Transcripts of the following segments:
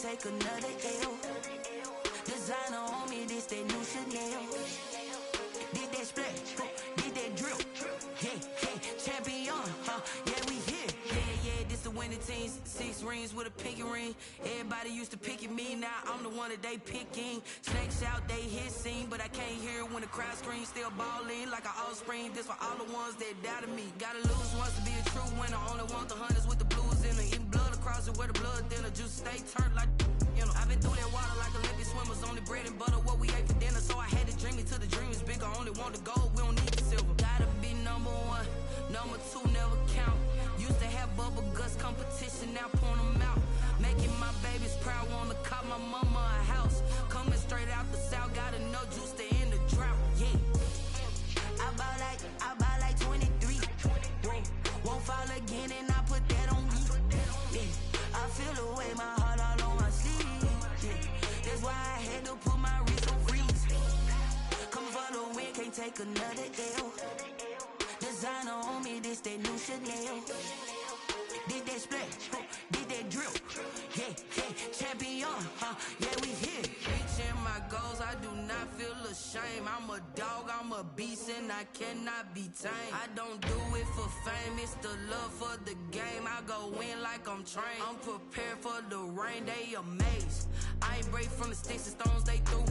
take another L. Designer on me, this that new Chanel. Did that splash, did that drill. Champion, yeah, we here. Yeah, this the winning team. 6 rings with a pinky ring. Everybody used to pick at me, now I'm the one that they picking. Snakes out, they hit scene, but I can't hear it when the crowd screams. Still balling like an offspring. This for all the ones that doubted me. Gotta lose once to be a true winner. Only want the hunters with the blues in them. Eating blood across it where the blood thinner. Juice stay turned like, you know. I've been through that water like Olympic swimmers. Only bread and butter, what we ate for dinner. So I had to dream it till the dream is bigger. Only want the gold, we don't need the silver. Gotta be number 1, number 2 never count. Used to have bubble guts competition, now point them out. Making my babies proud, wanna cop my mama a house. Coming straight out the south, got enough juice to end the drought. Yeah, I buy like 23. Won't fall again, and I put that on me. Yeah, I feel the way, my heart all on my sleeve. Yeah, that's why I had to put my wrist on freeze. Coming for the win, can't take another L. Designer on me, this that new Chanel. Did that splash, did that drill. Champion, yeah, we here. Reaching my goals, I do not feel ashamed. I'm a dog, I'm a beast, and I cannot be tamed. I don't do it for fame, it's the love for the game. I go in like I'm trained. I'm prepared for the rain, they amazed. I ain't break from the sticks and stones they threw.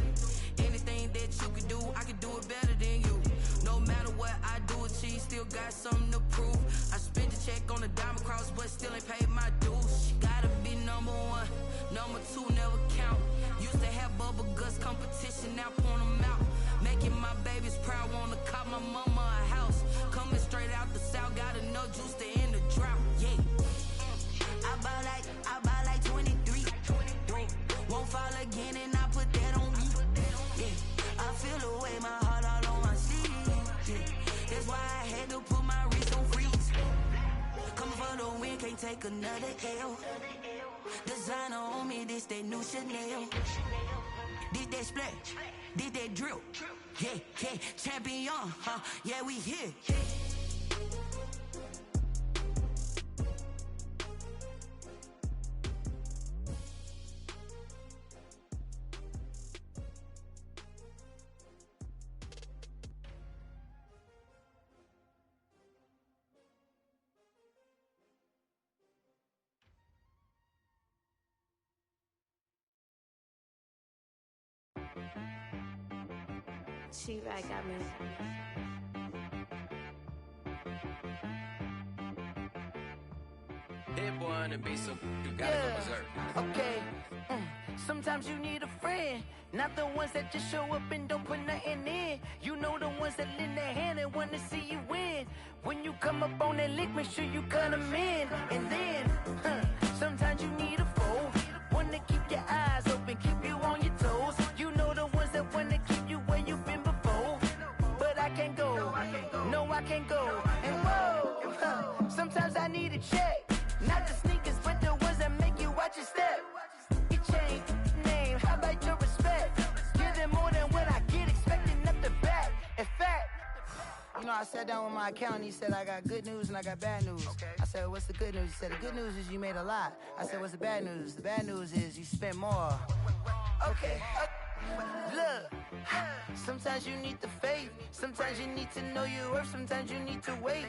Anything that you can do, I can do it better than you. No matter what I do, achieve, still got something to prove. I spent the check on the diamond cross, but still ain't paid my dues. Gotta be number 1, number 2 never count. Used to have bubble guts competition, now point them out. Making my babies proud, wanna cop my mama a house. Coming straight out the south, got enough juice to end the drought. Yeah, I buy like 23. Won't fall again, and I put that on me. Yeah, I feel the way, my heart all on my sleeve. Yeah, that's why I had to put my wrist on freeze. Coming for the win, can't take another L. Designer on me, this that new Chanel. Did that splash, did that drill. Champion, yeah, we here. She right got me. Hit boy on the beat, so you gotta go berserk. Okay. Sometimes you need a friend, not the ones that just show up and don't put nothing in. You know the ones that lend their hand and want to see you win. When you come up on that lick, make sure you cut them in. And then, sometimes you need a foe, one to keep your eyes open, keep you on your toes. You know the ones that want to keep you where you've been before. But I can't go, no I can't go. And whoa, sometimes I need a check. Not the sneakers, but the ones that make you watch your step. Your chain, name, how about your respect? Give them more than what I get, expecting up the back. In fact, you know, I sat down with my accountant, he said I got good news and I got bad news. Okay. I said, what's the good news? He said, the good news is you made a lot. I said, what's the bad news? The bad news is you spent more. Okay. Look, sometimes you need the faith, sometimes you need to know your worth, sometimes you need to wait.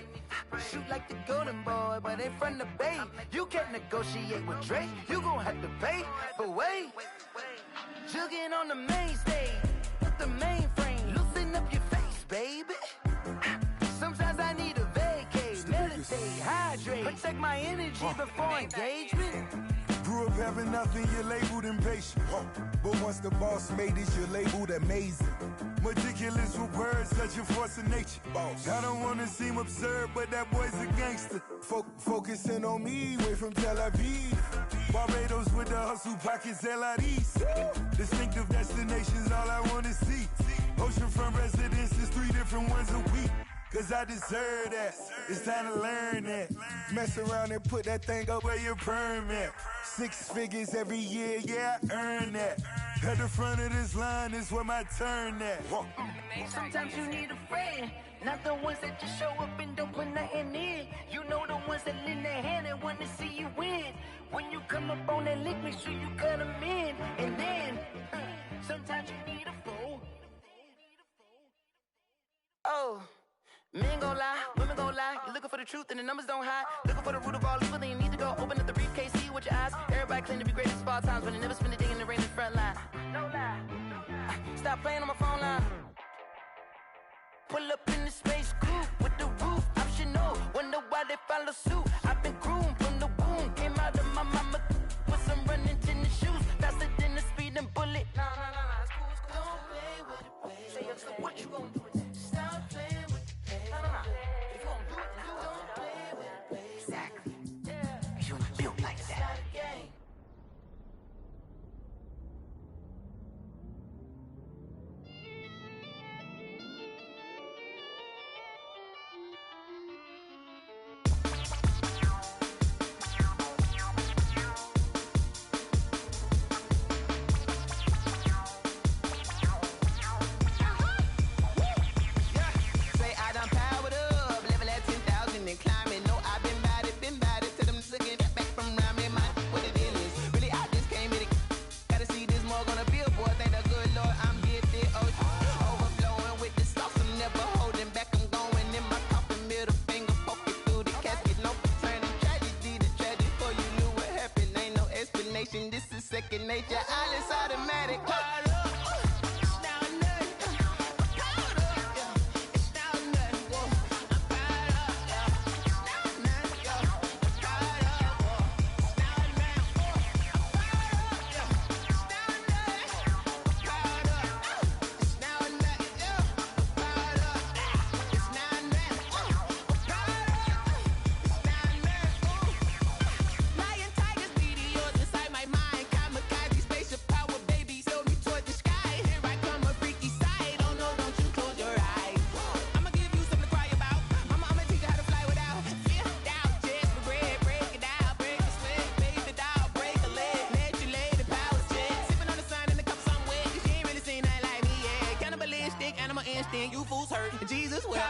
Shoot like the golden boy, but ain't from the bay. You can't negotiate with Drake, you gon' have to pay. But wait, jugging on the main stage, with the mainframe, loosen up your face, baby. Sometimes I need a vacate, meditate, hydrate, protect my energy before engagement. Grew up having nothing, you're labeled impatient. But once the boss made it, you're labeled amazing. Meticulous with words, such a force of nature. I don't wanna seem absurd, but that boy's a gangster. Focusing on me, way from Tel Aviv. Barbados with the hustle pockets, LIDs. Distinctive destinations, all I wanna see. Oceanfront residences, 3 different ones a week. Cause I deserve that, it's time to learn that. Mess around and put that thing up where your permit. 6 figures every year, yeah, I earn that. At the front of this line is where my turn at. Sometimes you need a friend, not the ones that just show up and don't put nothing in. You know the ones that lend their hand and want to see you win. When you come up on that lick, make sure you cut them in. And then, sometimes you need a fool. Oh, men gon' lie, women gon' lie. You're looking for the truth and the numbers don't hide. Looking for the root of all evil, then you need to go open up the briefcase, see with your eyes. Everybody claim to be greatest of all times, but they never spend a day in the rain in the front line. No lie. Stop playing on my phone line. Pull up in the space coupe with the roof optional. Wonder why they follow suit. I've been groomed from the womb. Came out of my mama with some running tennis shoes. Faster than the speeding bullet. Nah, it's cool, it's cool. Don't play with it, baby. Say so what you gon' do with that? Stop playing with it, baby. Nah. If you gon' do it, then don't play with it, baby. Exactly. Yeah. You built like that. It's not a game. This is second nature, all is automatic. You fools hurt. Jesus will.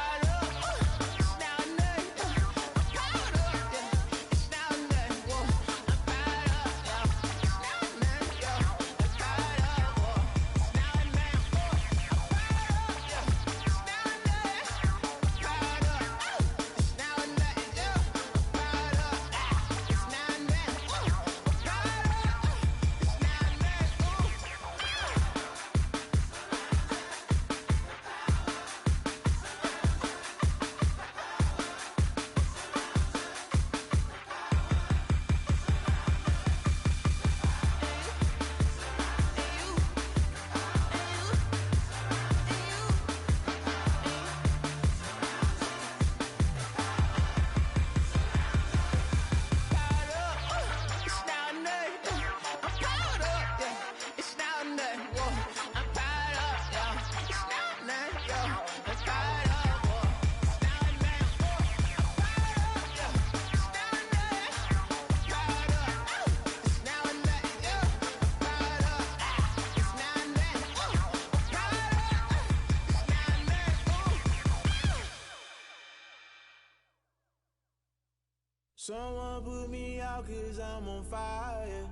Someone put me out 'cause I'm on fire.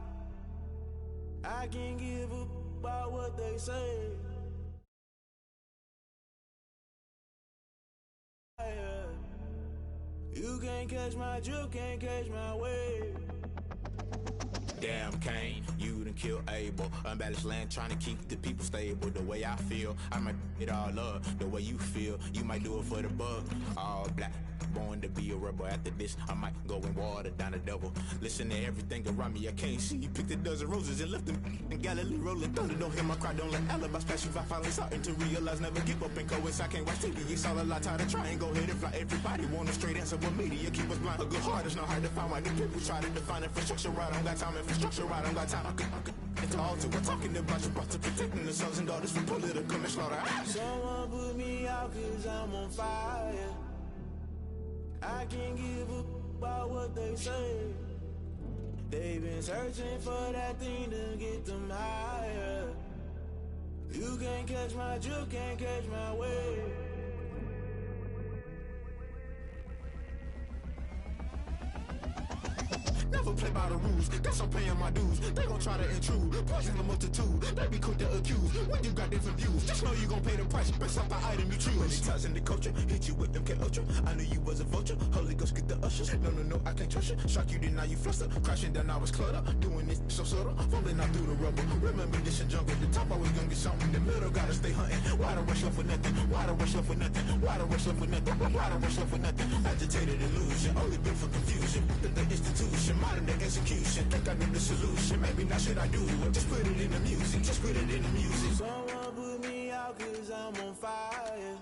I can't give up about what they say. You can't catch my drift, can't catch my wave. Damn Kane, you done killed Abel. Unbalanced land, trying to keep the people stable. The way I feel, I might it all up. The way you feel, you might do it for the bug. All black, born to be a rebel. After this, I might go and water down the devil. Listen to everything around me, I can't see. Picked a dozen roses and left them in Galilee rolling thunder. Don't hear my cry, don't let alibis pass you. I finally starting to realize, never give up and coincide. Can't watch TV, it's all a lot. Tired of trying, go ahead and fly. Everybody want a straight answer, but media keep us blind. A good heart is not hard to find. Why the people try to define infrastructure right? I don't got time, infrastructure right, I don't got time. It's all to we're talking about you, brought to protecting the sons and daughters from political manslaughter. Someone put me out 'cause I'm on fire. I can't give up about what they say. They've been searching for that thing to get them higher. You can't catch my drift, can't catch my wave. Never play by the rules. Guess I'm paying my dues. They gon' try to intrude. Poison the multitude. They be quick to accuse. When you got different views, just know you gon' pay the price based off the item you choose. Many times in the culture, hit you with them K Ultra. I knew you was a vulture. Holy Ghost get the ushers. No, I can't trust you. Shock you, then now you fluster. Crashing down, I was cluttered. Doing this so subtle. Fumbling out through the rubble. Remember this and jungle. The top always gonna get something. The middle gotta stay hunting. Why the rush up for nothing? Why the rush up for nothing? Why the rush up for nothing? Why the rush up for nothing? Agitated illusion. Only built for confusion. The institution. Modern day execution. Think I knew the solution. Maybe now should I do it? Just put it in the music. Just put it in the music. Someone put me out cause I'm on fire.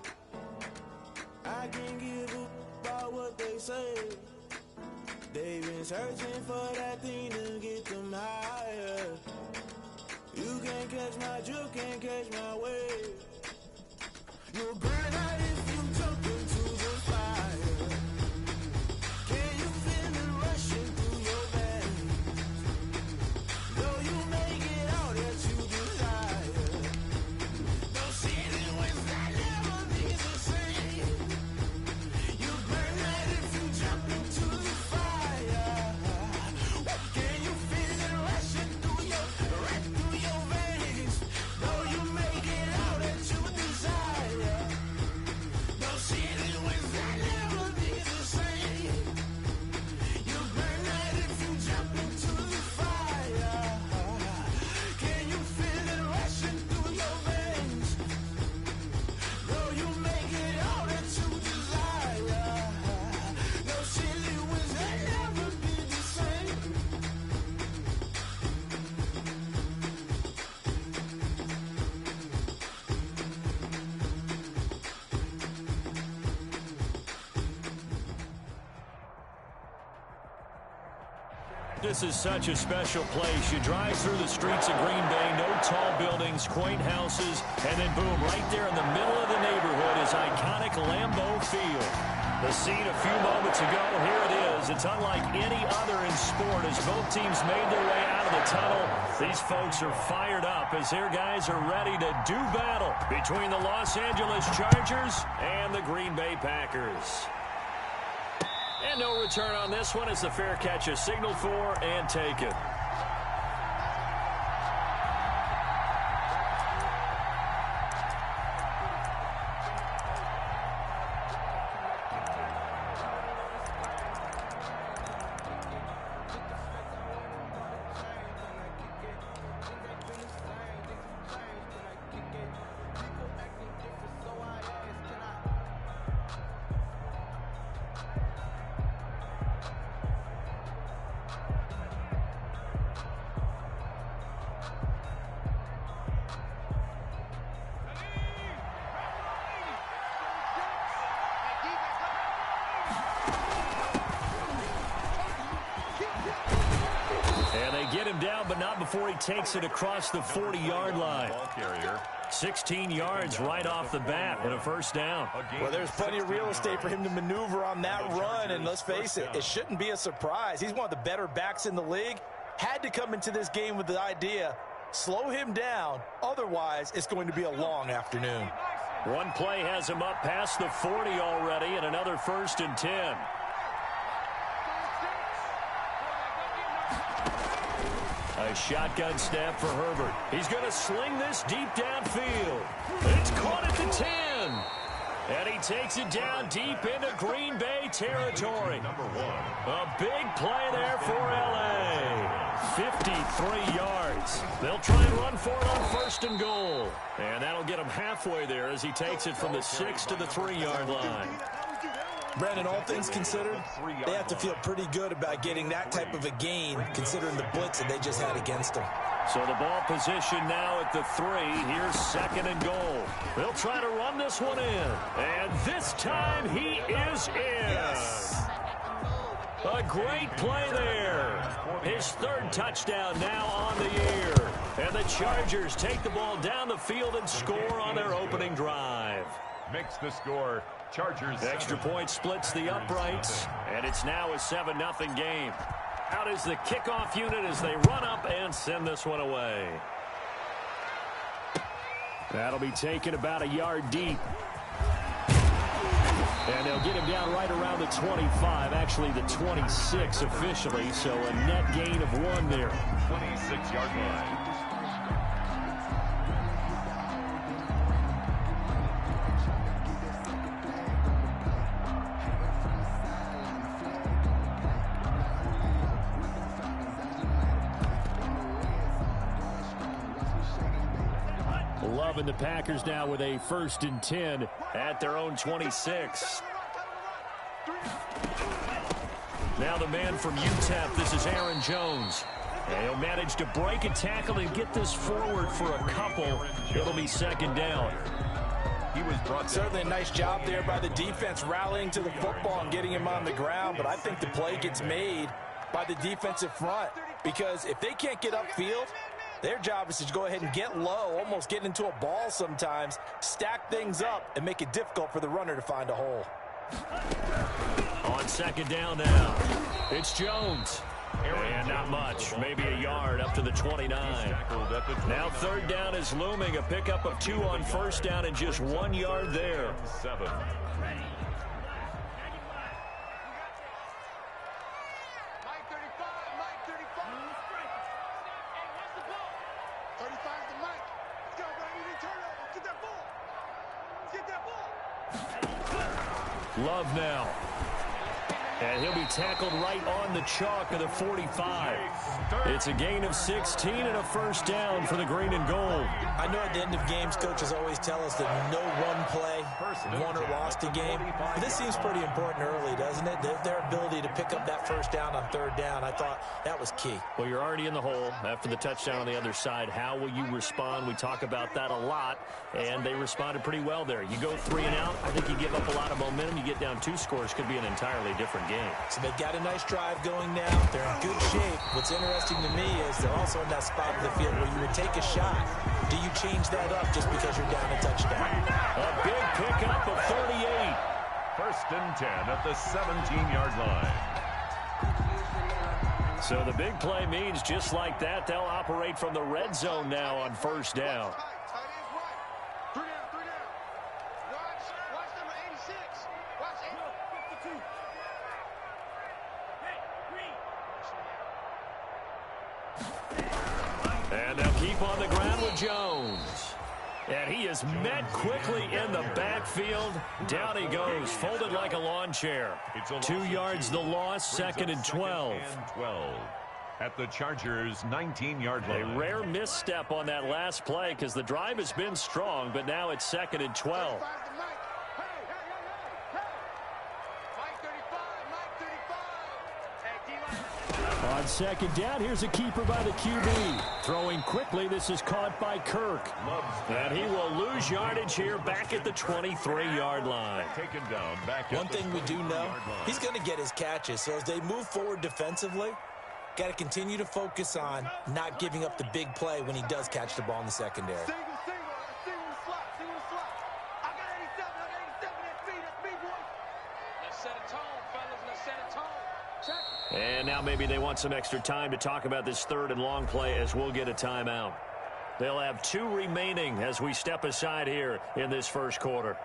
I can't give a about what they say. They've been searching for that thing to get them higher. You can't catch my drift, can't catch my wave. You'll burn out if you jump into the fire. Can you feel it rushing through your veins? Though you may get all that you desire. Those city winds that never be the same. You burn out if you jump into the fire. Can you feel it rushing through your veins? Though you may get all that you desire. Those city winds that never be the same. You burn out if you jump into the fire. Can you feel it rushing through your veins? Though you may get all that you desire. Those city winds that never be the same. This is such a special place. You drive through the streets of Green Bay, no tall buildings, quaint houses, and then boom, right there in the middle of the neighborhood is iconic Lambeau Field. The scene a few moments ago, here it is. It's unlike any other in sport as both teams made their way out of the tunnel. These folks are fired up as their guys are ready to do battle between the Los Angeles Chargers and the Green Bay Packers. And no return on this one as the fair catch is signaled for and taken. Get him down, but not before he takes it across the 40-yard line. 16 yards right off the bat and a first down. Well, there's plenty of real estate for him to maneuver on that run, and let's face it, it shouldn't be a surprise. He's one of the better backs in the league. Had to come into this game with the idea, slow him down, otherwise it's going to be a long afternoon. One play has him up past the 40 already, and another 1st and 10. A shotgun snap for Herbert. He's going to sling this deep downfield. It's caught at the 10. And he takes it down deep into Green Bay territory. A big play there for L.A. 53 yards. They'll try and run for it on 1st and goal. And that'll get him halfway there as he takes it from the 6 to the 3-yard line. Brandon, all things considered, they have to feel pretty good about getting that type of a gain, considering the blitz that they just had against them. So the ball position now at the 3. Here's 2nd and goal. They'll try to run this one in. And this time he is in. Yes. A great play there. His 3rd touchdown now on the year. And the Chargers take the ball down the field and score on their opening drive. Makes the score. Chargers. Extra point splits the uprights, and it's now a 7-0 game. Out is the kickoff unit as they run up and send this one away. That'll be taken about a yard deep. And they'll get him down right around the 25, actually the 26 officially, so a net gain of 1 there. 26-yard line. 11, the Packers now with a 1st and 10 at their own 26. Now the man from UTEP, this is Aaron Jones. And he'll manage to break a tackle and get this forward for a couple. It'll be 2nd down. He was brought Certainly a nice job there by the defense rallying to the football and getting him on the ground, but I think the play gets made by the defensive front because if they can't get upfield, their job is to go ahead and get low, almost get into a ball sometimes, stack things up, and make it difficult for the runner to find a hole. On 2nd down now, it's Jones. And not much, maybe a yard up to the 29. Now 3rd down is looming, a pickup of 2 on 1st down and just 1 yard there. 7. Love now. And he'll be tackled right on the chalk of the 45. It's a gain of 16 and a 1st down for the green and gold. I know at the end of games, coaches always tell us that no one play won or lost a game. But this seems pretty important early, doesn't it? Their ability to pick up that 1st down on 3rd down, I thought that was key. Well, you're already in the hole after the touchdown on the other side. How will you respond? We talk about that a lot, and they responded pretty well there. You go 3 and out, I think you give up a lot of momentum. You get down 2 scores, could be an entirely different game. So they've got a nice drive going now. They're in good shape. What's interesting to me is they're also in that spot of the field where you would take a shot. Do you change that up just because you're down a touchdown? A big pickup of 38. 1st and 10 at the 17-yard line. So the big play means just like that, they'll operate from the red zone now on 1st down. And they'll keep on the ground with Jones. And he is met quickly in the backfield. Down he goes, folded like a lawn chair. 2 yards the loss, 2nd and 12. At the Chargers' 19-yard line. A rare misstep on that last play because the drive has been strong, but now it's 2nd and 12. On 2nd down, here's a keeper by the QB. Throwing quickly, this is caught by Kirk. And he will lose yardage here back at the 23-yard line. Taken down back. One thing we do know, he's going to get his catches. So as they move forward defensively, got to continue to focus on not giving up the big play when he does catch the ball in the secondary. And now maybe they want some extra time to talk about this 3rd and long play as we'll get a timeout. They'll have 2 remaining as we step aside here in this 1st quarter.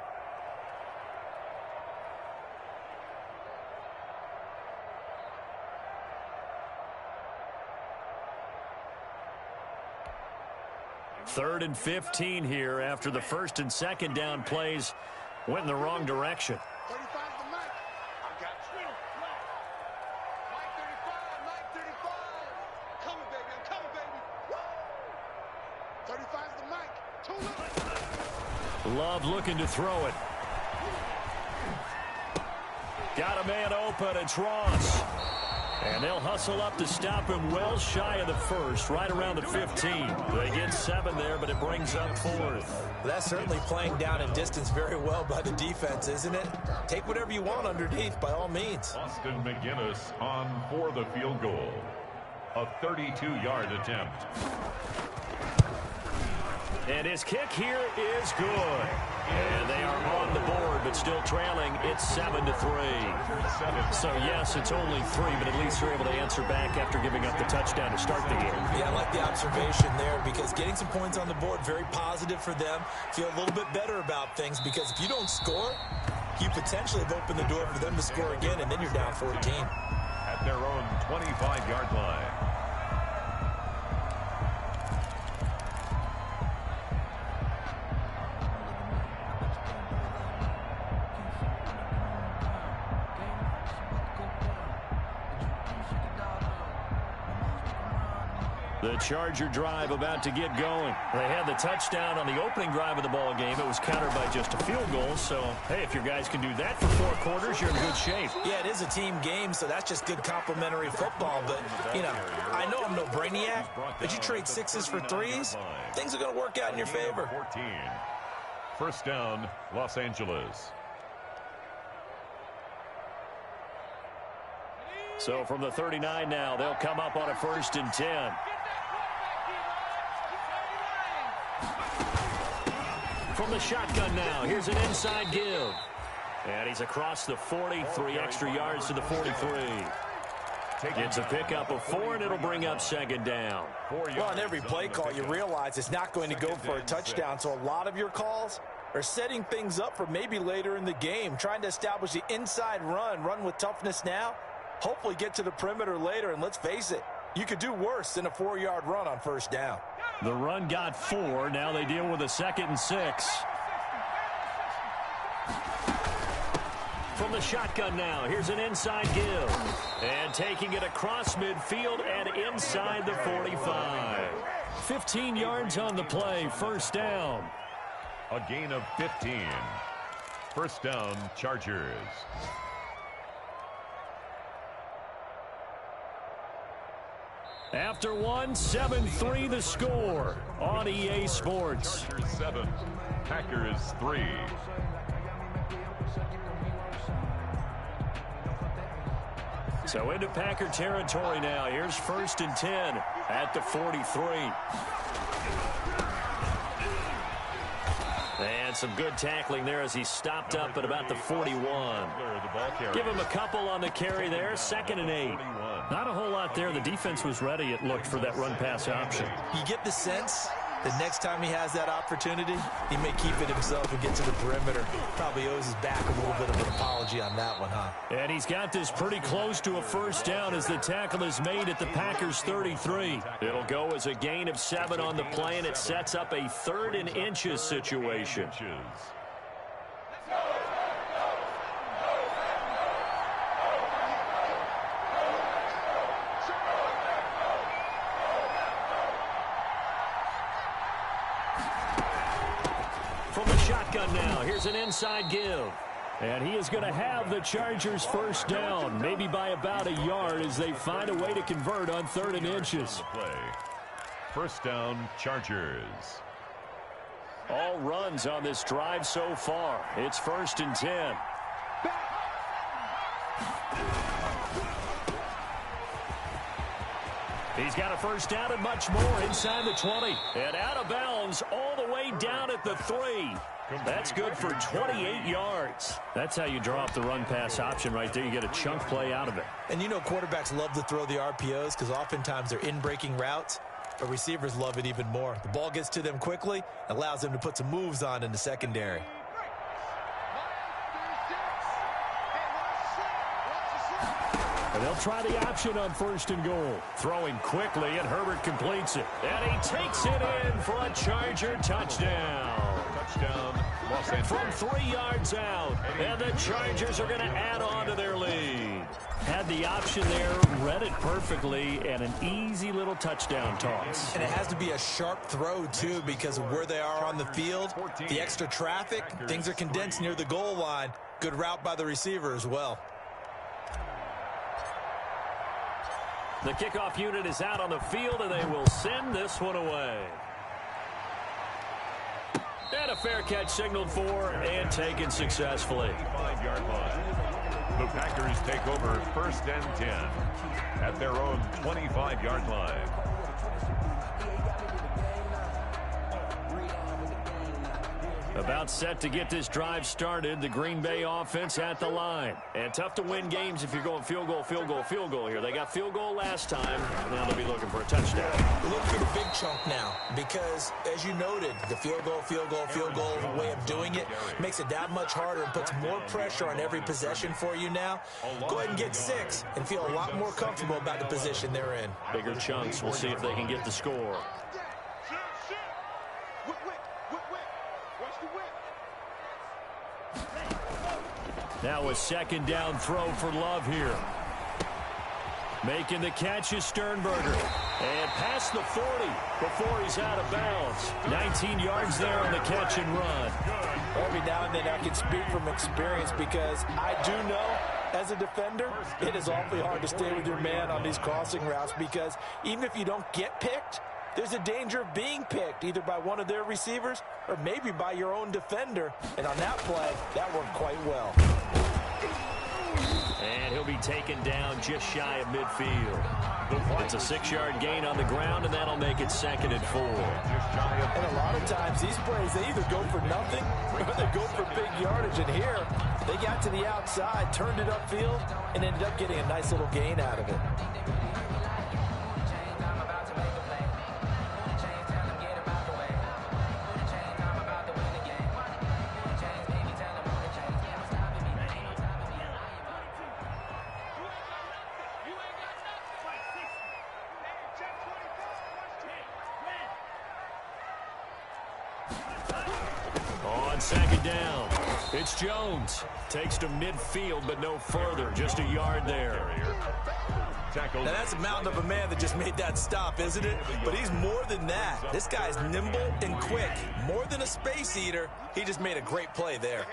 Third and 15 here after the 1st and 2nd down plays went in the wrong direction. Love looking to throw it. Got a man open. It's Ross. And they'll hustle up to stop him well shy of the 1st, right around the 15. They get 7 there, but it brings up 4th. That's certainly playing down in distance very well by the defense, isn't it? Take whatever you want underneath, by all means. Austin McGinnis on for the field goal. A 32-yard attempt. And his kick here is good. And they are on the board, but still trailing. It's 7-3. So, yes, it's only 3, but at least they're able to answer back after giving up the touchdown to start the game. Yeah, I like the observation there because getting some points on the board, very positive for them. Feel a little bit better about things because if you don't score, you potentially have opened the door for them to score again, and then you're down 14. At their own 25-yard line. The Charger drive about to get going. They had the touchdown on the opening drive of the ball game. It was countered by just a field goal. So, hey, if your guys can do that for 4 quarters, you're in good shape. Yeah, it is a team game, so that's just good complimentary football. But, you know, I know I'm no brainiac, but you trade 6s for 3s, things are going to work out in your favor. 14. First down, Los Angeles. So from the 39 now, they'll come up on a 1st and 10. From the shotgun now, here's an inside give. And he's across the 40, 3 extra yards to the 43. It's a pickup of 4, and it'll bring up 2nd down. Well, on every play call, you realize it's not going to go for a touchdown, so a lot of your calls are setting things up for maybe later in the game, trying to establish the inside run with toughness now, hopefully get to the perimeter later, and let's face it, you could do worse than a 4-yard run on 1st down. The run got 4. Now they deal with a 2nd and 6. From the shotgun now, here's an inside give. And taking it across midfield and inside the 45. 15 yards on the play, 1st down. A gain of 15. First down, Chargers. After 1, 7-3 the score on EA Sports. Chargers 7, Packers 3. So into Packer territory now. Here's 1st and 10 at the 43. And some good tackling there as he stopped up at about the 41. Give him a couple on the carry there. 2nd and 8. Not a whole lot there. The defense was ready, it looked, for that run-pass option. You get the sense that next time he has that opportunity, he may keep it himself and get to the perimeter. Probably owes his back a little bit of an apology on that one, huh? And he's got this pretty close to a 1st down as the tackle is made at the Packers' 33. It'll go as a gain of 7 on the play, and it sets up a 3rd and inches situation. From the shotgun now, here's an inside give. And he is going to have the Chargers' 1st down, maybe by about a yard as they find a way to convert on 3rd and inches. First down, Chargers. All runs on this drive so far. It's 1st and 10. He's got a 1st down and much more inside the 20. And out of bounds all the way down at the 3. That's good for 28 yards. That's how you draw up the run-pass option right there. You get a chunk play out of it. And you know quarterbacks love to throw the RPOs because oftentimes they're in-breaking routes, but receivers love it even more. The ball gets to them quickly, allows them to put some moves on in the secondary. And they'll try the option on 1st and goal. Throwing quickly, and Herbert completes it. And he takes it in for a Charger touchdown. Touchdown, Los Angeles. From 3 yards out. And the Chargers are going to add on to their lead. Had the option there, read it perfectly, and an easy little touchdown toss. And it has to be a sharp throw, too, because of where they are on the field. The extra traffic, things are condensed near the goal line. Good route by the receiver as well. The kickoff unit is out on the field, and they will send this one away. And a fair catch signaled for and taken successfully. 5-yard line. The Packers take over 1st and 10 at their own 25-yard line. About set to get this drive started. The Green Bay offense at the line. And tough to win games if you're going field goal, field goal, field goal here. They got field goal last time. Now they'll be looking for a touchdown. We're looking for the big chunk now because, as you noted, the field goal way of doing it makes it that much harder and puts more pressure on every possession for you now. Go ahead and get 6 and feel a lot more comfortable about the position they're in. Bigger chunks. We'll see if they can get the score. Now a second down throw for Love here. Making the catch is Sternberger. And past the 40 before he's out of bounds. 19 yards there on the catch and run. Every now and then I can speak from experience because I do know as a defender, it is awfully hard to stay with your man on these crossing routes because even if you don't get picked, there's a danger of being picked either by one of their receivers or maybe by your own defender. And on that play, that worked quite well. And he'll be taken down just shy of midfield. It's a 6-yard gain on the ground, and that'll make it 2nd and 4. And a lot of times, these plays, they either go for nothing or they go for big yardage. And here, they got to the outside, turned it upfield, and ended up getting a nice little gain out of it. Second down. It's Jones. Takes to midfield, but no further. Just a yard there. Now that's a mountain of a man that just made that stop, isn't it? But he's more than that. This guy's nimble and quick. More than a space eater. He just made a great play there.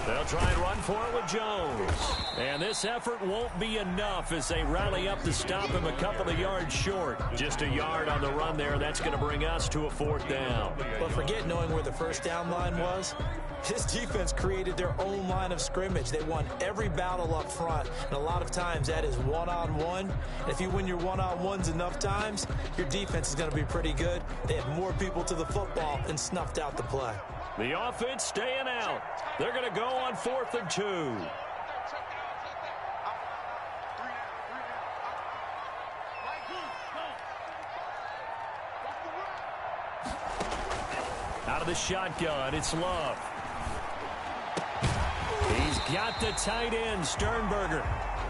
They'll try and run for it with Jones. And this effort won't be enough as they rally up to stop him a couple of yards short. Just a yard on the run there. That's going to bring us to a 4th down. But forget knowing where the first down line was. His defense created their own line of scrimmage. They won every battle up front. And a lot of times that is one-on-one. And if you win your one-on-ones enough times, your defense is going to be pretty good. They had more people to the football and snuffed out the play. The offense staying out. They're going to go on 4th and 2. Out of the shotgun, it's Love. He's got the tight end, Sternberger.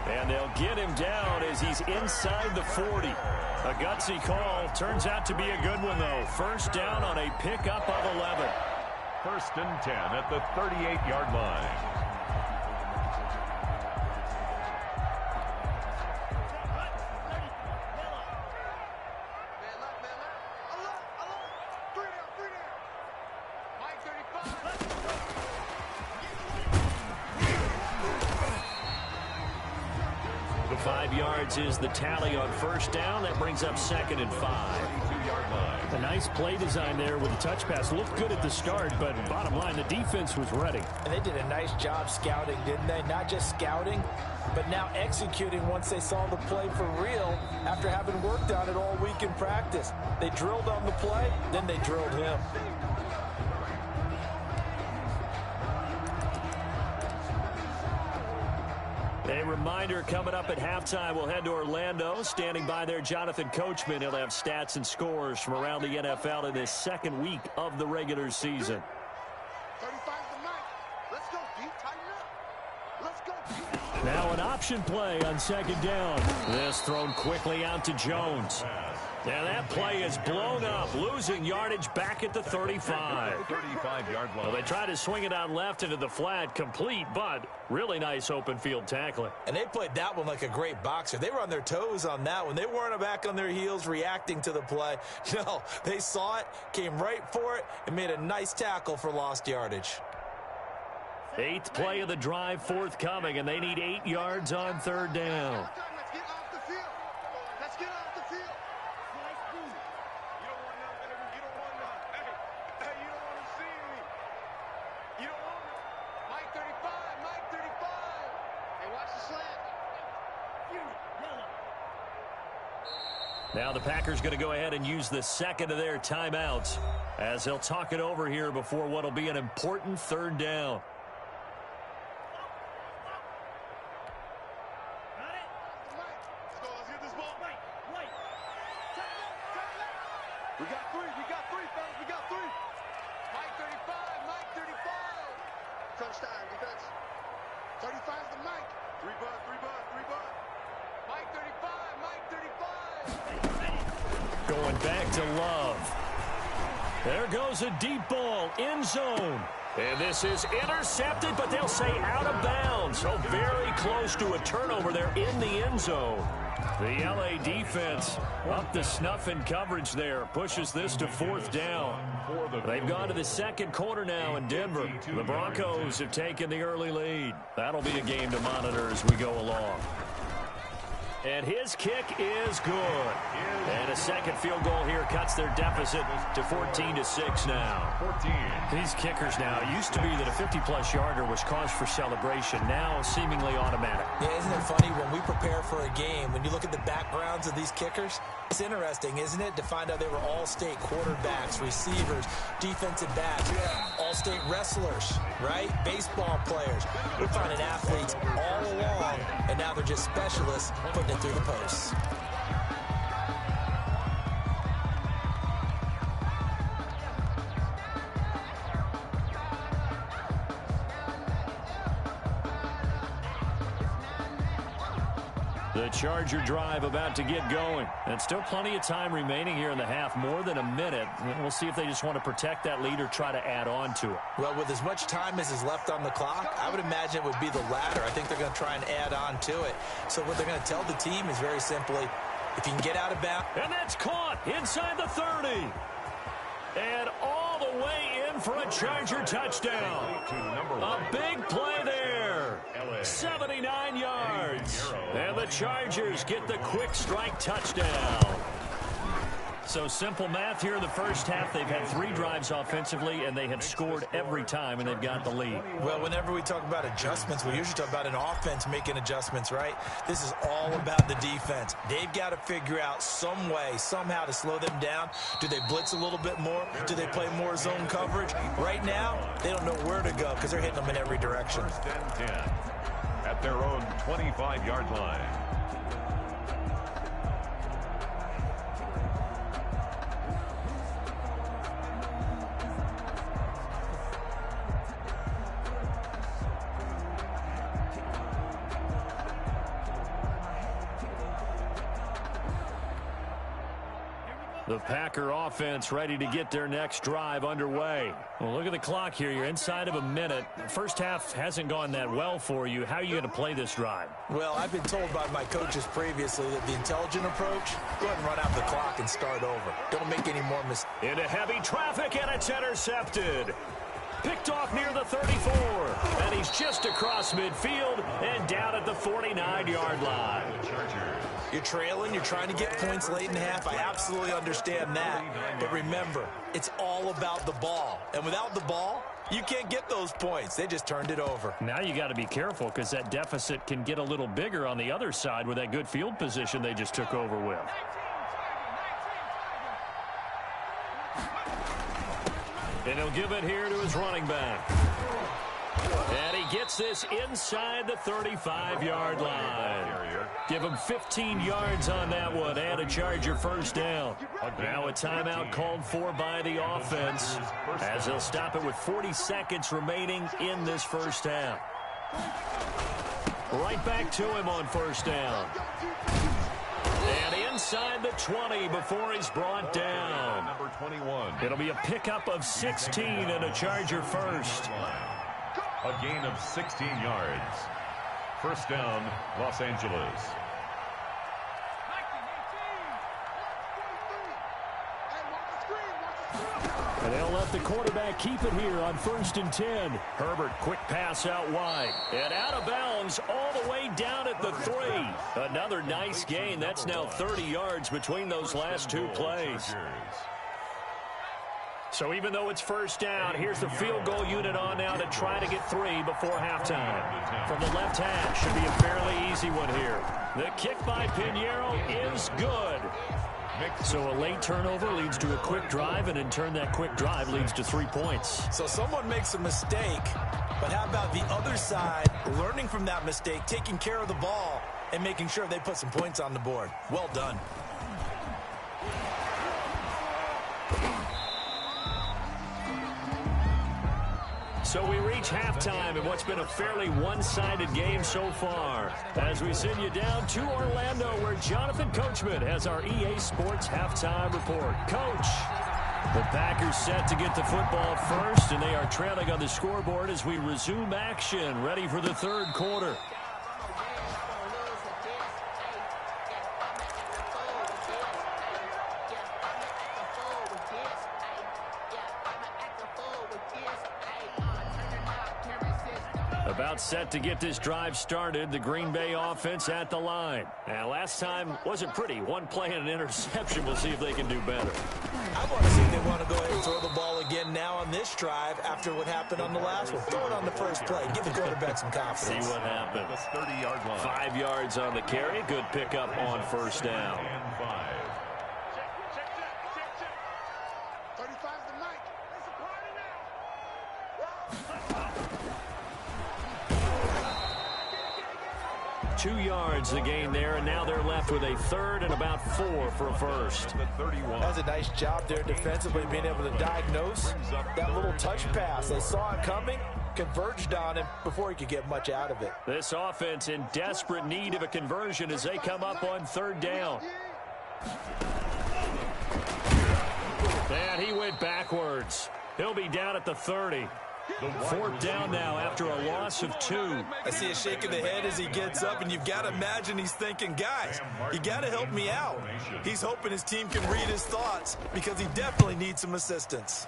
And they'll get him down as he's inside the 40. A gutsy call. Turns out to be a good one, though. First down on a pickup of 11. 1st and 10 at the 38-yard line. The 5 yards is the tally on first down. That brings up 2nd and 5. A nice play design there with the touch pass. Looked good at the start, but bottom line, the defense was ready. And they did a nice job scouting, didn't they? Not just scouting, but now executing once they saw the play for real after having worked on it all week in practice. They drilled on the play, then they drilled him. A reminder coming up at halftime, we'll head to Orlando. Standing by there, Jonathan Coachman. He'll have stats and scores from around the NFL in this 2nd week of the regular season. 35 to 9. Let's go, D. Tighten up. Let's go. Now an option play on 2nd down. This thrown quickly out to Jones. And that play is blown up, losing yardage back at the 35. 35-yard line. Well, they tried to swing it out left into the flat, complete, but really nice open field tackling. And they played that one like a great boxer. They were on their toes on that one. They weren't back on their heels reacting to the play. No, they saw it, came right for it, and made a nice tackle for lost yardage. 8th play of the drive forthcoming, and they need 8 yards on 3rd down. Let's get off the field. Let's get off the field. You don't want none, baby. You don't want none. Hey, you don't want to see me. You don't want it. Mike 35, Mike 35. Hey, watch the Now the Packers going to go ahead and use the second of their timeouts as they'll talk it over here before what will be an important third down. We got three, fellas, we got three. Mike 35, 35. Touchdown, defense. 35's the Mike. Three bud. Mike 35. Going back to Love. There goes a deep ball, end zone. And this is intercepted, but they'll say out of bounds. So very close to a turnover there in the end zone. The LA defense up to snuff in coverage there. Pushes this to fourth down. They've gone to the second quarter now in Denver. The Broncos have taken the early lead. That'll be a game to monitor as we go along. And his kick is good. And a second field goal here cuts their deficit to 14-6 now. 14. These kickers now, it used to be that a 50-plus yarder was cause for celebration. Now seemingly automatic. Yeah, isn't it funny when we prepare for a game, when you look at the backgrounds of these kickers, it's interesting, isn't it, to find out they were all-state quarterbacks, receivers, defensive backs, all-state wrestlers, right? Baseball players. We're finding athletes all along, and now they're just specialists putting it through the posts. The Charger drive about to get going. And still plenty of time remaining here in the half, more than a minute. We'll see if they just want to protect that lead or try to add on to it. Well, with as much time as is left on the clock, I would imagine it would be the latter. I think they're going to try and add on to it. So what they're going to tell the team is very simply, if you can get out of bounds. And that's caught inside the 30. And all the way in for a Charger touchdown. A big play there. 79 yards. And the Chargers get the quick strike touchdown. So simple math here in the first half. They've had 3 drives offensively, and they have scored every time, and they've got the lead. Well, whenever we talk about adjustments, we usually talk about an offense making adjustments, right? This is all about the defense. They've got to figure out some way, somehow to slow them down. Do they blitz a little bit more? Do they play more zone coverage? Right now, they don't know where to go because they're hitting them in every direction. First and 10 at their own 25-yard line. The Packer offense ready to get their next drive underway. Well, look at the clock here. You're inside of a minute. The first half hasn't gone that well for you. How are you going to play this drive? Well, I've been told by my coaches previously that the intelligent approach, go ahead and run out the clock and start over. Don't make any more mistakes. Into heavy traffic, and it's intercepted. Picked off near the 34. And he's just across midfield and down at the 49-yard line. You're trailing, you're trying to get points late in half. I absolutely understand that. But remember, it's all about the ball. And without the ball, you can't get those points. They just turned it over. Now you got to be careful because that deficit can get a little bigger on the other side with that good field position they just took over with. And he'll give it here to his running back. And he gets this inside the 35-yard line. Give him 15 yards on that one and a Charger first down. Now a timeout called for by the offense as they'll stop it with 40 seconds remaining in this first half. Right back to him on first down. And inside the 20 before he's brought down. Number 21. It'll be a pickup of 16 and a Charger first. A gain of 16 yards. First down, Los Angeles. And they'll let the quarterback keep it here on 1st and 10. Herbert, quick pass out wide. And out of bounds all the way down at the 3. Another nice gain. That's now 30 yards between those last 2 plays. So even though it's first down, here's the field goal unit on now to try to get 3 before halftime. From the left hash, should be a fairly easy one here. The kick by Pinheiro is good. So a late turnover leads to a quick drive, and in turn that quick drive leads to 3 points. So someone makes a mistake, but how about the other side learning from that mistake, taking care of the ball, and making sure they put some points on the board? Well done. So we reach halftime in what's been a fairly one-sided game so far. As we send you down to Orlando, where Jonathan Coachman has our EA Sports halftime report. Coach. The Packers set to get the football first, and they are trailing on the scoreboard as we resume action, ready for the third quarter. About set to get this drive started, the Green Bay offense at the line. Now, last time wasn't pretty. One play and an interception. We'll see if they can do better. I want to see if they want to go ahead and throw the ball again now on this drive after what happened on the last one. Throw it on the first play. Give the quarterback some confidence. See what happens. 30-yard line. 5 yards on the carry. Good pickup on first down. And 5. 35's the night. It's a party now. 2 yards the gain there, and now they're left with a third and about 4 for a first. That's a nice job there defensively, being able to diagnose that little touch pass. They saw it coming, converged on him before he could get much out of it. This offense in desperate need of a conversion as they come up on third down. And he went backwards. He'll be down at the 30. Fourth down now after a loss of 2. I see a shake of the head as he gets up, and you've got to imagine he's thinking, guys, you got to help me out. He's hoping his team can read his thoughts because he definitely needs some assistance.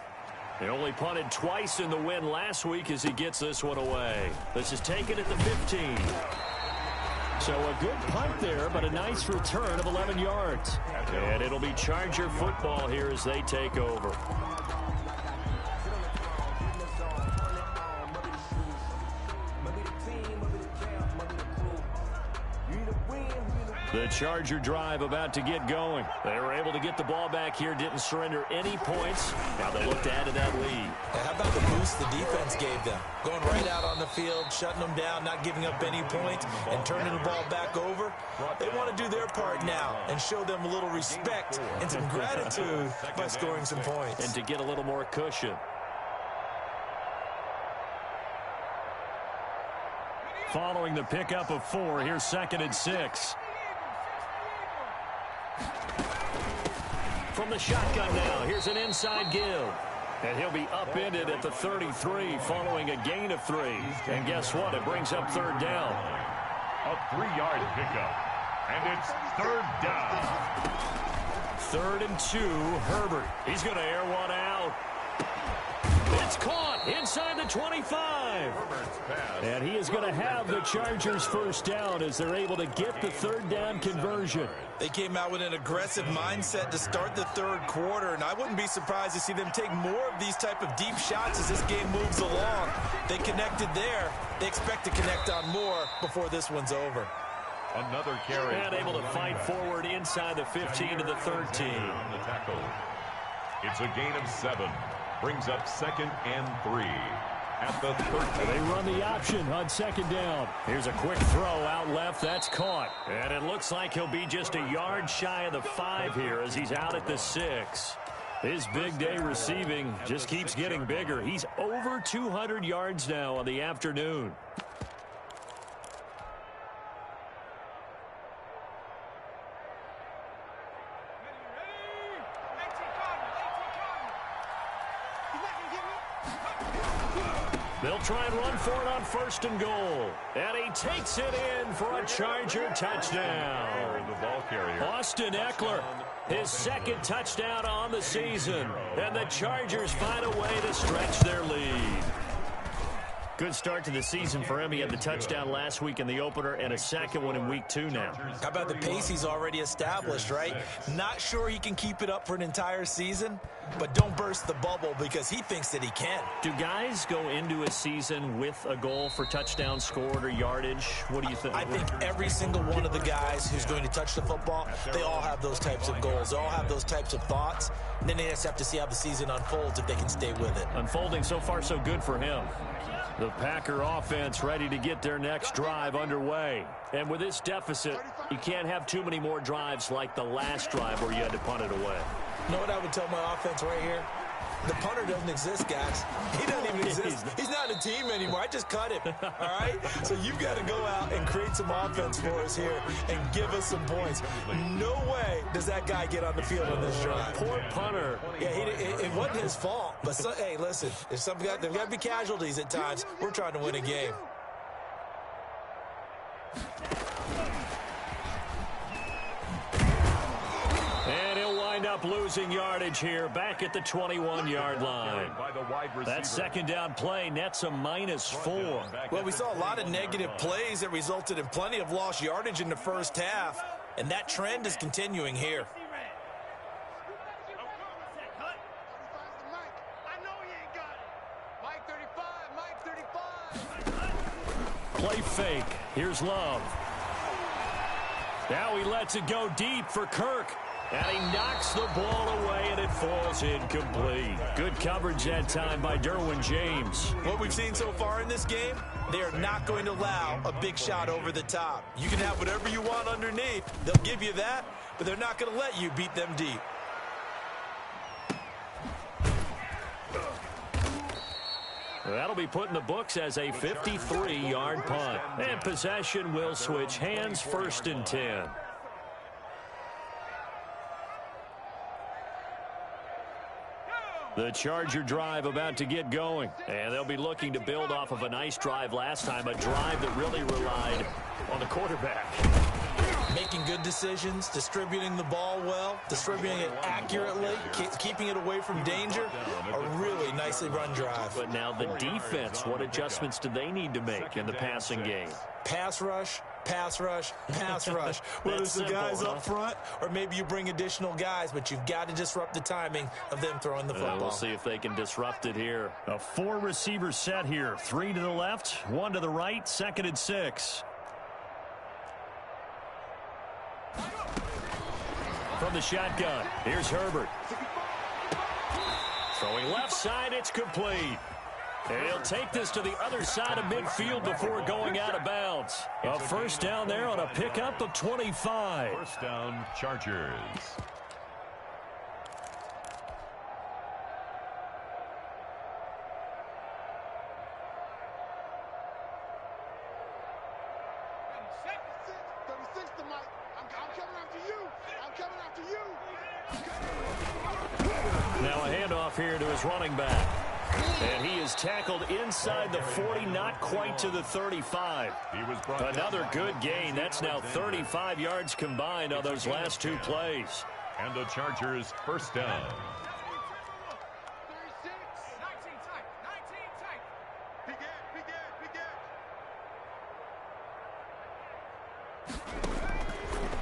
They only punted twice in the win last week as he gets this one away. This is taken at the 15. So a good punt there, but a nice return of 11 yards. And it'll be Charger football here as they take over. The Charger drive about to get going. They were able to get the ball back here, didn't surrender any points. Now they look to add to that lead. How about the boost the defense gave them? Going right out on the field, shutting them down, not giving up any points, and turning the ball back over. They want to do their part now and show them a little respect and some gratitude by scoring some points. And to get a little more cushion. Following the pickup of 4, here's 2nd and 6. From the shotgun now, here's an inside give. And he'll be upended at the 33 following a gain of 3. And guess what? It brings up third down. A 3-yard pickup. And it's third down. 3rd and 2, Herbert. He's going to air one out. It's caught inside the 25. And he is going to have the Chargers first down as they're able to get the third down conversion. They came out with an aggressive mindset to start the third quarter, and I wouldn't be surprised to see them take more of these type of deep shots as this game moves along. They connected there. They expect to connect on more before this one's over. Another carry. And able to fight forward inside the 15 to the 13. On the tackle. It's a gain of 7. Brings up 2nd and 3 at the 13. They run the option on 2nd down. Here's a quick throw out left. That's caught. And it looks like he'll be just a yard shy of the 5 here as he's out at the 6. His big day receiving just keeps getting bigger. He's over 200 yards now on the afternoon. They'll try and run for it on 1st and goal. And he takes it in for a Charger touchdown. The ball carrier. Austin Eckler, his 2nd touchdown on the season. And the Chargers find a way to stretch their lead. Good start to the season for him. He had the touchdown last week in the opener and a second one in week 2 now. How about the pace he's already established, right? Not sure he can keep it up for an entire season, but don't burst the bubble because he thinks that he can. Do guys go into a season with a goal for touchdown scored or yardage? What do you think? I think every single one of the guys who's going to touch the football, they all have those types of goals. They all have those types of thoughts. And then they just have to see how the season unfolds if they can stay with it. Unfolding so far so good for him. The Packer offense ready to get their next drive underway. And with this deficit, you can't have too many more drives like the last drive where you had to punt it away. You know what I would tell my offense right here? The punter doesn't exist, guys. He doesn't even exist. He's not a team anymore. I just cut him, all right? So you've got to go out and create some offense for us here and give us some points. No way does that guy get on the field on this drive. Poor punter. Yeah, it wasn't his fault. But, hey, listen, there's got to be casualties at times. We're trying to win a game. And he'll wind up losing yardage here back at the 21-yard line. That second down play nets a -4. Well, we saw a lot of negative plays that resulted in plenty of lost yardage in the first half, and that trend is continuing here. Play fake. Here's Love. Now he lets it go deep for Kirk. And he knocks the ball away, and it falls incomplete. Good coverage that time by Derwin James. What we've seen so far in this game, they are not going to allow a big shot over the top. You can have whatever you want underneath. They'll give you that, but they're not going to let you beat them deep. That'll be put in the books as a 53-yard punt. And possession will switch hands, 1st and 10. The Charger drive about to get going. And they'll be looking to build off of a nice drive last time, a drive that really relied on the quarterback. Making good decisions, distributing the ball well, distributing it accurately, keeping it away from danger. A really nicely run drive. But now the defense, what adjustments do they need to make in the passing game? Pass rush, pass rush, pass rush. Whether it's the guys up front or maybe you bring additional guys, but you've got to disrupt the timing of them throwing the football. We'll see if they can disrupt it here. A 4-receiver set here. 3 to the left, 1 to the right, 2nd and 6. From the shotgun, here's Herbert. Throwing left side, it's complete. And he'll take this to the other side of midfield before going out of bounds. A first down there on a pickup of 25. First down, Chargers. Now a handoff here to his running back. And he is tackled inside the 40, not quite to the 35. Another good gain. That's now 35 yards combined on those last 2 plays. And the Chargers first down.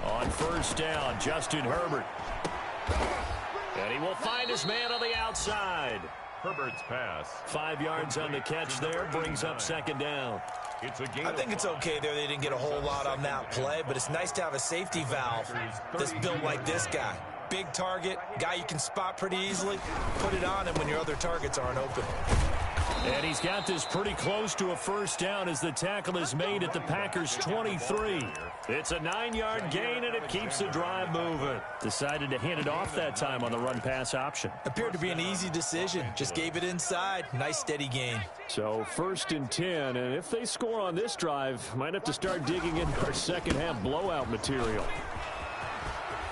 On first down, Justin Herbert. And he will find his man on the outside. Herbert's pass. 5 yards on the catch there, brings up 2nd down. I think it's okay there. They didn't get a whole lot on that play, but it's nice to have a safety valve that's built like this guy. Big target, guy you can spot pretty easily. Put it on him when your other targets aren't open. And he's got this pretty close to a first down as the tackle is made at the Packers' 23. It's a 9-yard gain, and it keeps the drive moving. Decided to hand it off that time on the run-pass option. Appeared to be an easy decision. Just gave it inside. Nice, steady gain. So 1st and 10, and if they score on this drive, might have to start digging into our second-half blowout material.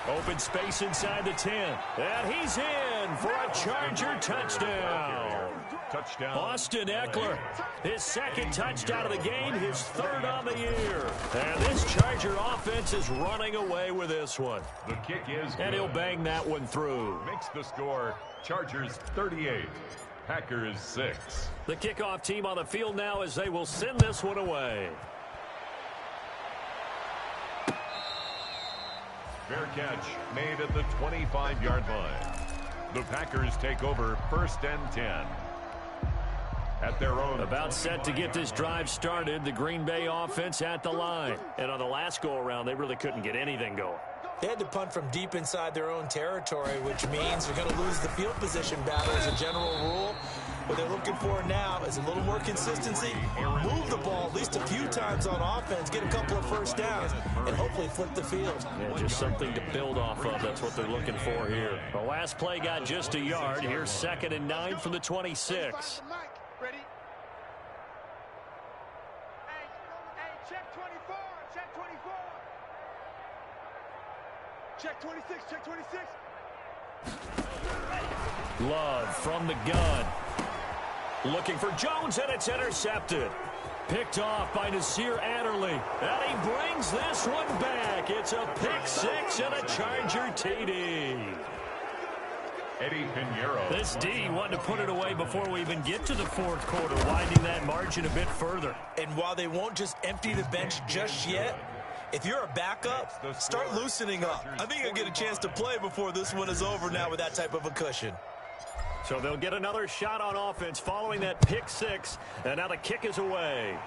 Open space inside the 10. And he's in for a Charger touchdown. Austin Eckler, his 2nd touchdown of the game, his 3rd on the year. And this Charger offense is running away with this one. The kick is good. And he'll bang that one through. Makes the score Chargers 38. Packers 6. The kickoff team on the field now as they will send this one away. Fair catch made at the 25-yard line. The Packers take over 1st and 10. At their own. About set to get this drive started. The Green Bay offense at the line. And on the last go-around, they really couldn't get anything going. They had to punt from deep inside their own territory, which means they're going to lose the field position battle as a general rule. What they're looking for now is a little more consistency, move the ball at least a few times on offense, get a couple of first downs, and hopefully flip the field. Yeah, just something to build off of. That's what they're looking for here. The last play got just a yard. Here's 2nd and 9 from the 26. Ready? Hey, check 24, check 24. Check 26, check 26. Love from the gun. Looking for Jones, and it's intercepted. Picked off by Nasir Adderley. And he brings this one back. It's a pick six and a Charger TD. Eddie Pinheiro. This D wanted to put it away before we even get to the 4th quarter, widening that margin a bit further. And while they won't just empty the bench just yet, if you're a backup, start loosening up. I think you'll get a chance to play before this one is over now with that type of a cushion. So they'll get another shot on offense following that pick six, and now the kick is away.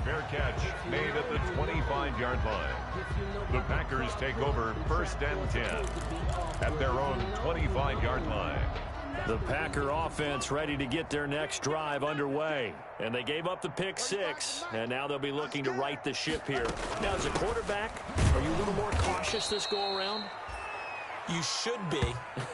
Fair catch made at the 25-yard line. The Packers take over 1st and 10 at their own 25-yard line. The Packer offense ready to get their next drive underway. And they gave up the pick six, and now they'll be looking to right the ship here. Now, as a quarterback, are you a little more cautious this go-around? You should be,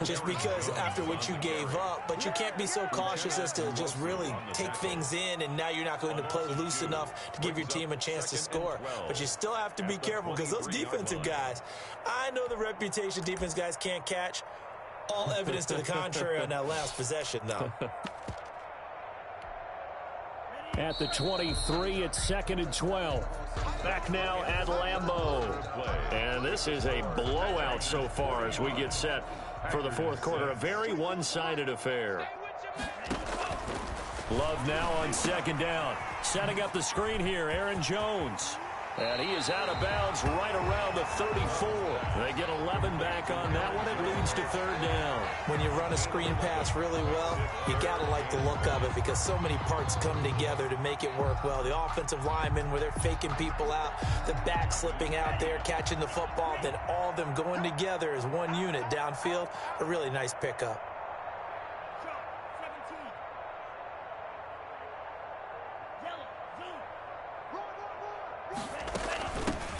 just because after what you gave up, but you can't be so cautious as to just really take things in, and now you're not going to play loose enough to give your team a chance to score. But you still have to be careful, because those defensive guys, I know the reputation defense guys can't catch. All evidence to the contrary on that last possession, though. At the 23, it's 2nd and 12. Back now at Lambeau. And this is a blowout so far as we get set for the 4th quarter. A very one-sided affair. Love now on 2nd down. Setting up the screen here, Aaron Jones. And he is out of bounds right around the 34. They get 11 back on that one. It leads to 3rd down. When you run a screen pass really well, you got to like the look of it because so many parts come together to make it work well. The offensive linemen, where they're faking people out, the back slipping out there, catching the football, then all of them going together as one unit downfield. A really nice pickup.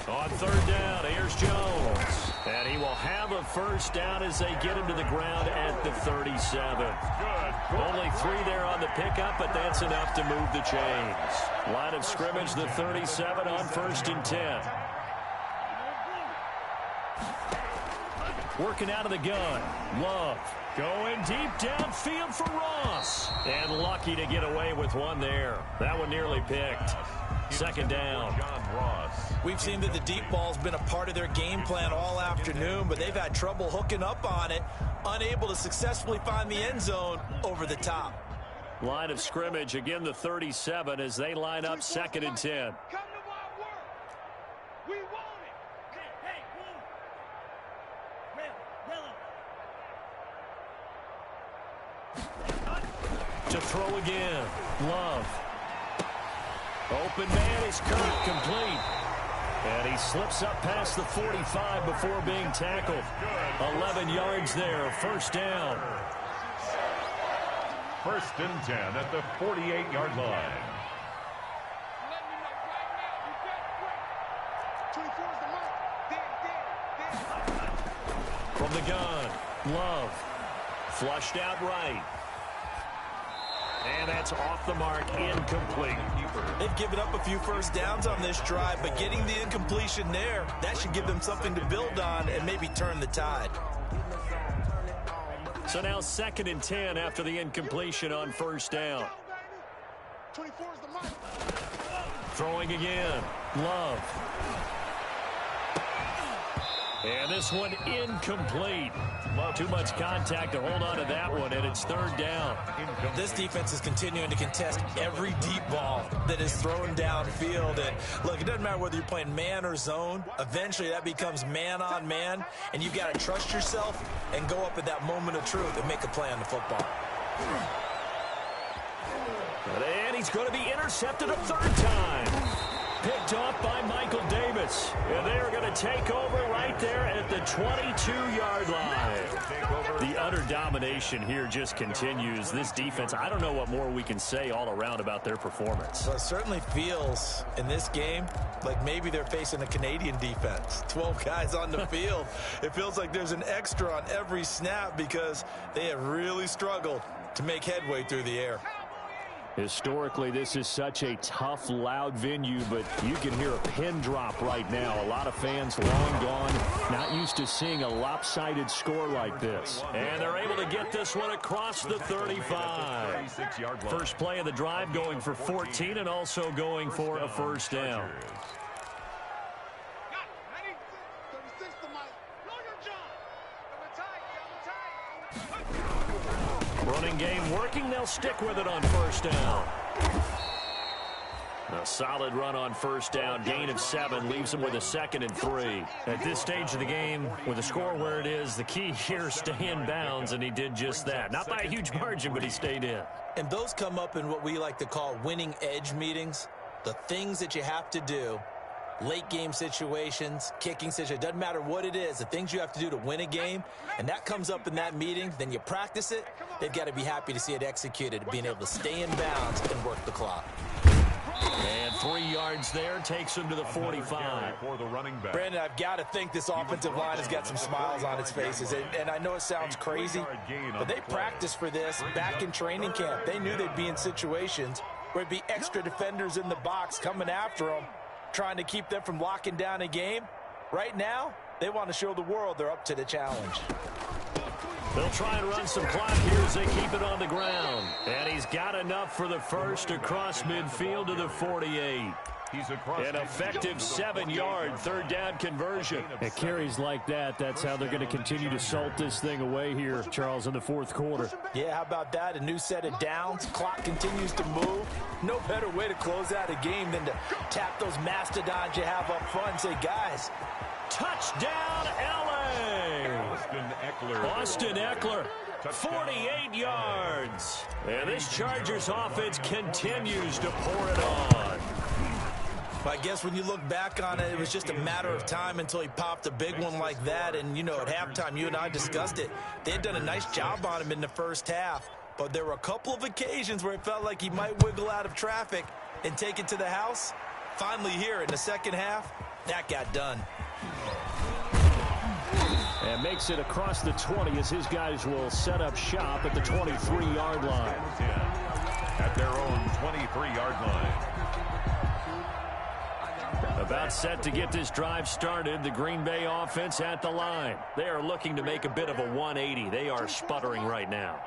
On 3rd down, here's Jones. And he will have a first down as they get him to the ground at the 37. Only 3 there on the pickup, but that's enough to move the chains. Line of scrimmage, the 37 on 1st and 10. Working out of the gun. Love going deep downfield for Ross. And lucky to get away with one there. That one nearly picked. 2nd down. We've seen that the deep ball's been a part of their game plan all afternoon, but they've had trouble hooking up on it, unable to successfully find the end zone over the top. Line of scrimmage, again the 37 as they line up 2nd and 10. To throw again. Love. Open man is caught, complete. And he slips up past the 45 before being tackled. 11 yards there, 1st down. 1st and 10 at the 48-yard line. From the gun, Love. Flushed out right. And that's off the mark, incomplete. They've given up a few first downs on this drive, but getting the incompletion there, that should give them something to build on and maybe turn the tide. So now 2nd and 10 after the incompletion on 1st down. Throwing again. Love. And this one incomplete. Too much contact to hold on to that one, and it's third down. This defense is continuing to contest every deep ball that is thrown downfield. And look, it doesn't matter whether you're playing man or zone. Eventually that becomes man on man, and you've got to trust yourself and go up at that moment of truth and make a play on the football. And he's going to be intercepted a third time. Picked off by Michael Davis. And they are going to take over right there at the 22-yard line. The utter domination here just continues. This defense, I don't know what more we can say all around about their performance. Well, it certainly feels in this game like maybe they're facing a Canadian defense. 12 guys on the field. It feels like there's an extra on every snap because they have really struggled to make headway through the air. Historically, this is such a tough, loud venue, but you can hear a pin drop right now. A lot of fans long gone, not used to seeing a lopsided score like this. And they're able to get this one across the 35. First play of the drive going for 14 and also going for a first down. Running game working. They'll stick with it on first down. A solid run on first down. Gain of 7 leaves them with a 2nd and 3. At this stage of the game, with the score where it is, the key here, stay in bounds, and he did just that. Not by a huge margin, but he stayed in. And those come up in what we like to call winning edge meetings. The things that you have to do. Late game situations, kicking situations, doesn't matter what it is, the things you have to do to win a game, and that comes up in that meeting, then you practice it, they've got to be happy to see it executed, being able to stay in bounds and work the clock. And 3 yards there takes him to the 45. Brandon, I've got to think this offensive line has got some smiles on its faces, and I know it sounds crazy, but they practiced for this back in training camp. They knew they'd be in situations where it'd be extra defenders in the box coming after them, trying to keep them from locking down a game. Right now, they want to show the world they're up to the challenge. They'll try and run some clock here as they keep it on the ground. And he's got enough for the first across midfield to the 48. An effective 7-yard third down conversion. It carries like that. That's how they're going to continue to salt this thing away here, Charles, in the fourth quarter. Yeah, how about that? A new set of downs. Clock continues to move. No better way to close out a game than to tap those mastodons you have up front and say, guys, touchdown, L.A. Austin Eckler. 48 yards. And this Chargers offense continues to pour it on. I guess when you look back on it, it was just a matter of time until he popped a big one like that. And, you know, at halftime, you and I discussed it. They had done a nice job on him in the first half. But there were a couple of occasions where it felt like he might wiggle out of traffic and take it to the house. Finally here in the second half, that got done. And makes it across the 20 as his guys will set up shop at the 23-yard line. At their own 23-yard line. About set to get this drive started. The Green Bay offense at the line. They are looking to make a bit of a 180. They are sputtering right now.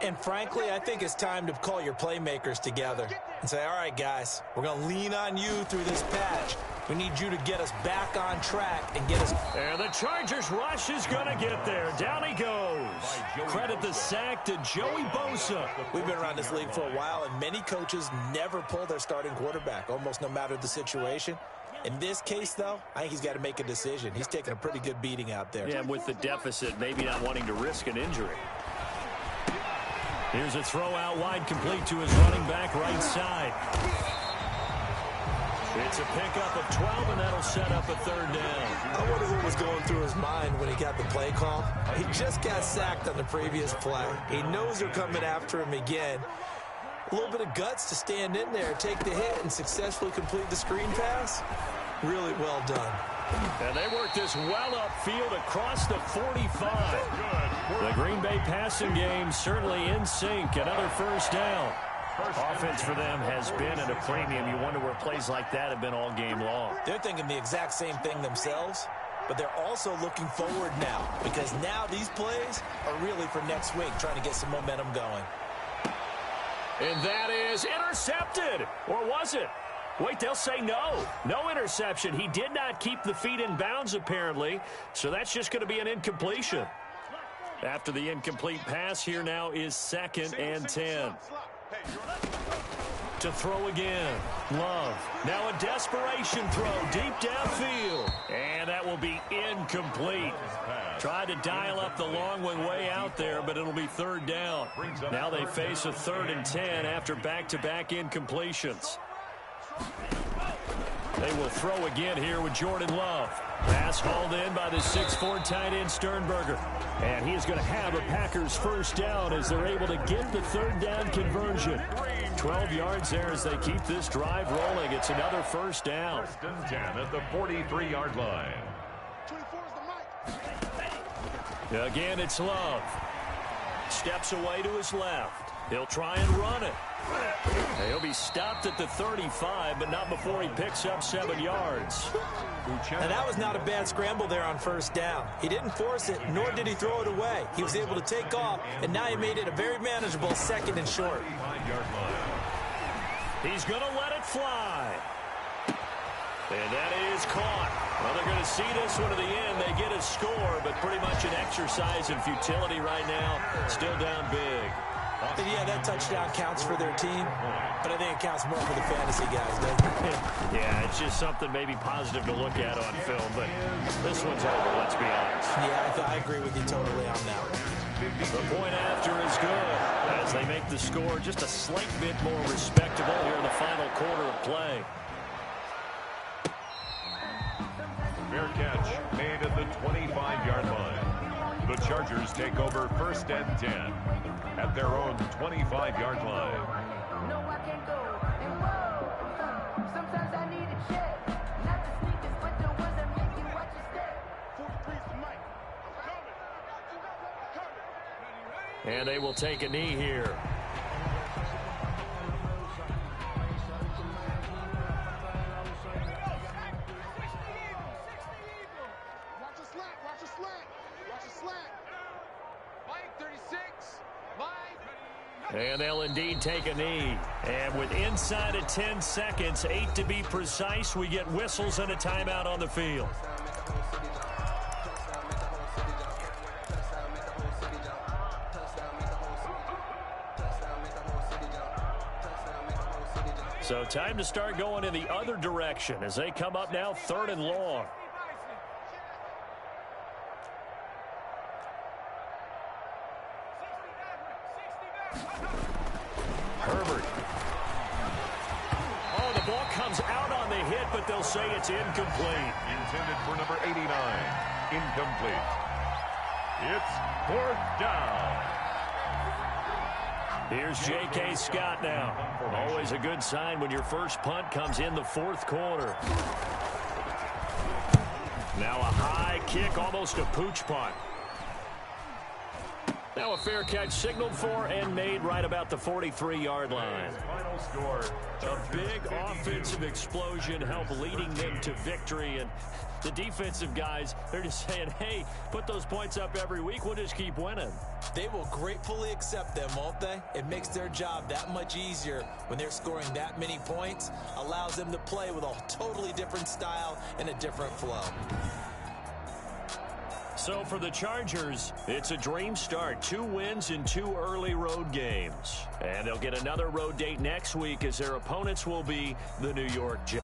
And frankly, I think it's time to call your playmakers together and say, all right, guys, we're going to lean on you through this patch. We need you to get us back on track and get us. And the Chargers rush is going to get there. Down he goes. Credit the sack to Joey Bosa. We've been around this league for a while, and many coaches never pull their starting quarterback, almost no matter the situation. In this case, though, I think he's got to make a decision. He's taking a pretty good beating out there. Yeah, with the deficit, maybe not wanting to risk an injury. Here's a throw out wide, complete to his running back right side. It's a pickup of 12, and that'll set up a third down. I wonder what was going through his mind when he got the play call. He just got sacked on the previous play. He knows they're coming after him again. A little bit of guts to stand in there, take the hit, and successfully complete the screen pass. Really well done. And they work this well upfield across the 45. The Green Bay passing game certainly in sync. Another first down. Offense for them has been at a premium. You wonder where plays like that have been all game long. They're thinking the exact same thing themselves, but they're also looking forward now because now these plays are really for next week, trying to get some momentum going. And that is intercepted. Or was it? Wait, they'll say no. No interception. He did not keep the feet in bounds, apparently, so that's just going to be an incompletion. After the incomplete pass, here now is 2nd and 10. To throw again. Love. Now a desperation throw deep downfield. And that will be incomplete. Tried to dial up the long one way out there, but it'll be 3rd down. Now they face a 3rd and 10 after back-to-back incompletions. They will throw again here with Jordan Love. Pass hauled in by the 6'4" tight end Sternberger. And he is going to have a Packers first down as they're able to get the 3rd down conversion. 12 yards there as they keep this drive rolling. It's another first down. 1st and 10 at the 43-yard line. Again, it's Love. Steps away to his left. He'll try and run it. He'll be stopped at the 35, but not before he picks up 7 yards. And that was not a bad scramble there on 1st down. He didn't force it, nor did he throw it away. He was able to take off, and now he made it a very manageable 2nd and short. He's going to let it fly. And that is caught. Well, they're going to see this one to the end. They get a score, but pretty much an exercise in futility right now. Still down big. And yeah, that touchdown counts for their team, but I think it counts more for the fantasy guys, doesn't it? Yeah, it's just something maybe positive to look at on film, but this one's over, let's be honest. Yeah, I agree with you totally on that one. The point after is good as they make the score just a slight bit more respectable here in the final quarter of play. Fair catch made at the 25-yard line. The Chargers take over 1st and 10 at their own 25-yard line. No, I can't go. And whoa, sometimes I need a check. Not the sneakers, but the ones that make you watch your step. 43's the mic. I'm coming. And they will take a knee here. And they'll indeed take a knee. And with inside of 10 seconds, 8 to be precise, we get whistles and a timeout on the field. So time to start going in the other direction as they come up now 3rd and long. Herbert. Oh, the ball comes out on the hit, but they'll say it's incomplete. Intended for number 89. Incomplete. It's 4th down. Here's J.K. Scott now. Always a good sign when your first punt comes in the 4th quarter. Now a high kick, almost a pooch punt. Now a fair catch signaled for and made right about the 43-yard line. Final score. A big offensive explosion helped leading them to victory. And the defensive guys, they're just saying, hey, put those points up every week. We'll just keep winning. They will gratefully accept them, won't they? It makes their job that much easier when they're scoring that many points. Allows them to play with a totally different style and a different flow. So for the Chargers, it's a dream start. 2 wins in 2 early road games. And they'll get another road date next week as their opponents will be the New York Jets.